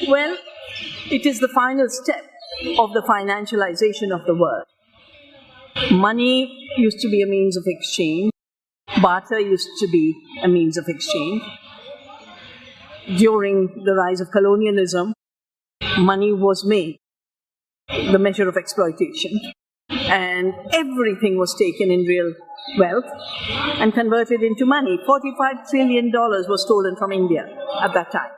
Well, it is the final step of the financialization of the world. Money used to be a means of exchange. Barter used to be a means of exchange. During the rise of colonialism, money was made the measure of exploitation, and everything was taken in real wealth and converted into money. $45 trillion was stolen from India at that time.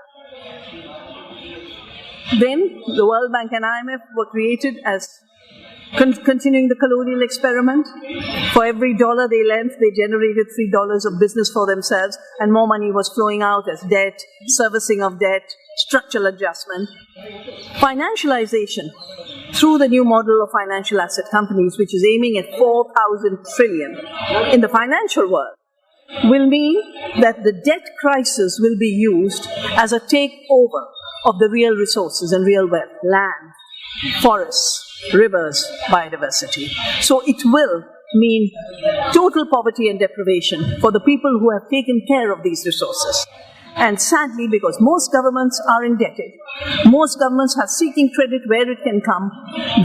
Then the World Bank and IMF were created as continuing the colonial experiment. For every dollar they lent, they generated $3 of business for themselves, and more money was flowing out as debt, servicing of debt, structural adjustment. Financialization through the new model of financial asset companies, which is aiming at 4,000 trillion in the financial world, will mean that the debt crisis will be used as a takeover of the real resources and real wealth: land, forests, rivers, biodiversity. So it will mean total poverty and deprivation for the people who have taken care of these resources. And sadly, because most governments are indebted, most governments are seeking credit where it can come,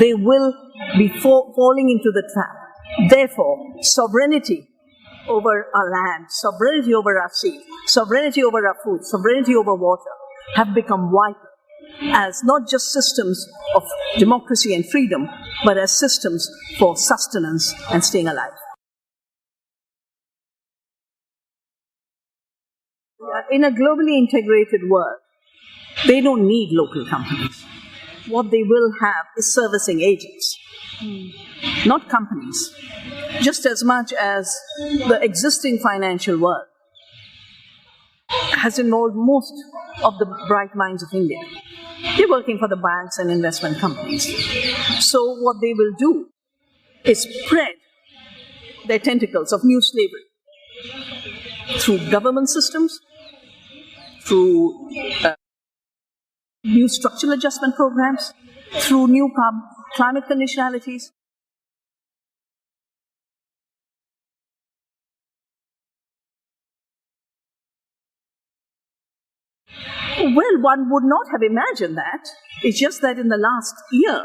they will be falling into the trap. Therefore, sovereignty over our land, sovereignty over our sea, sovereignty over our food, sovereignty over water have become vital as not just systems of democracy and freedom, but as systems for sustenance and staying alive. In a globally integrated world, they don't need local companies. What they will have is servicing agents, not companies. Just as much as the existing financial world has involved most of the bright minds of India. They're working for the banks and investment companies. So what they will do is spread their tentacles of new slavery through government systems, through new structural adjustment programs, through new climate conditionalities. Well, one would not have imagined that. It's just that in the last year,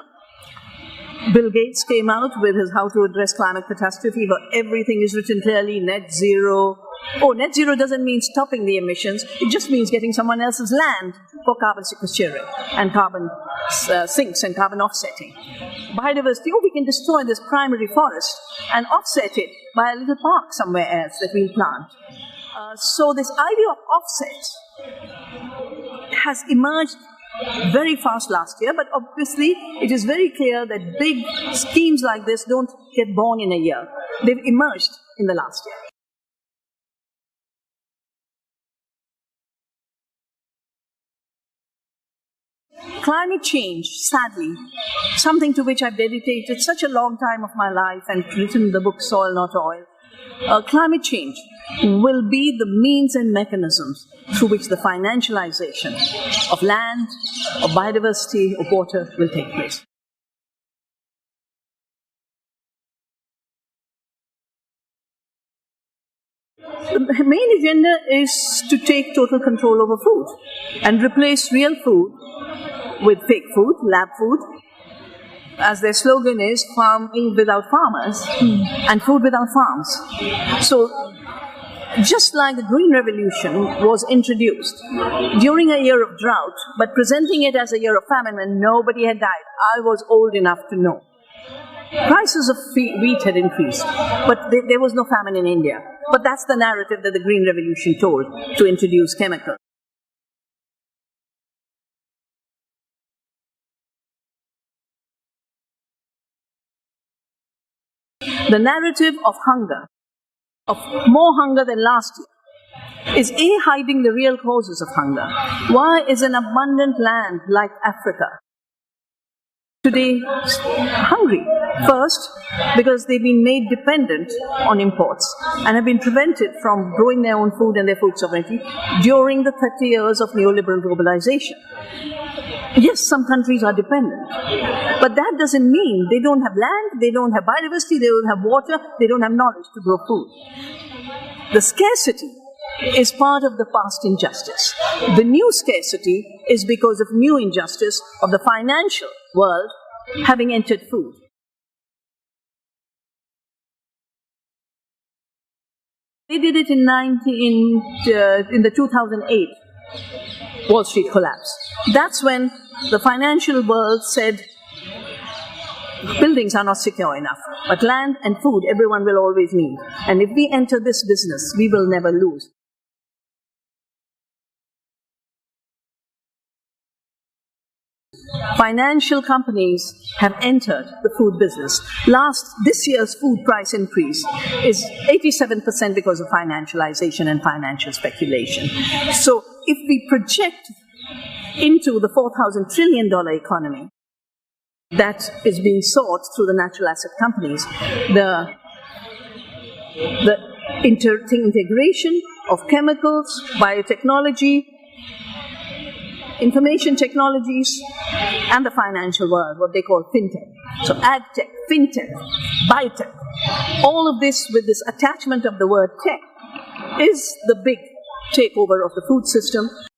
Bill Gates came out with his How to Address Climate Catastrophe, where everything is written clearly: net zero. Oh, net zero doesn't mean stopping the emissions. It just means getting someone else's land for carbon sequestration and carbon sinks and carbon offsetting. Biodiversity: oh, we can destroy this primary forest and offset it by a little park somewhere else that we'll plant. So this idea of offsets has emerged very fast last year, but obviously it is very clear that big schemes like this don't get born in a year. They've emerged in the last year. Climate change, sadly, something to which I've dedicated such a long time of my life and written the book Soil Not Oil. Climate change will be the means and mechanisms through which the financialization of land, of biodiversity, of water will take place. The main agenda is to take total control over food and replace real food with fake food, lab food. As their slogan is, farming without farmers and food without farms. So, just like the Green Revolution was introduced during a year of drought, but presenting it as a year of famine when nobody had died, I was old enough to know. Prices of wheat had increased, but there was no famine in India. But that's the narrative that the Green Revolution told to introduce chemicals. The narrative of hunger, of more hunger than last year, is hiding the real causes of hunger. Why is an abundant land like Africa today hungry? First, because they've been made dependent on imports and have been prevented from growing their own food and their food sovereignty during the 30 years of neoliberal globalization. Yes, some countries are dependent, but that doesn't mean they don't have land, they don't have biodiversity, they don't have water, they don't have knowledge to grow food. The scarcity is part of the past injustice. The new scarcity is because of new injustice of the financial world having entered food. They did it in the 2008 Wall Street collapse. That's when the financial world said, buildings are not secure enough, but land and food everyone will always need. And if we enter this business, we will never lose. Financial companies have entered the food business. This year's food price increase is 87% because of financialization and financial speculation. So if we project into the $4,000 trillion economy that is being sought through the natural asset companies, the integration of chemicals, biotechnology, information technologies, and the financial world, what they call fintech. So agtech, fintech, biotech, all of this with this attachment of the word tech is the big takeover of the food system.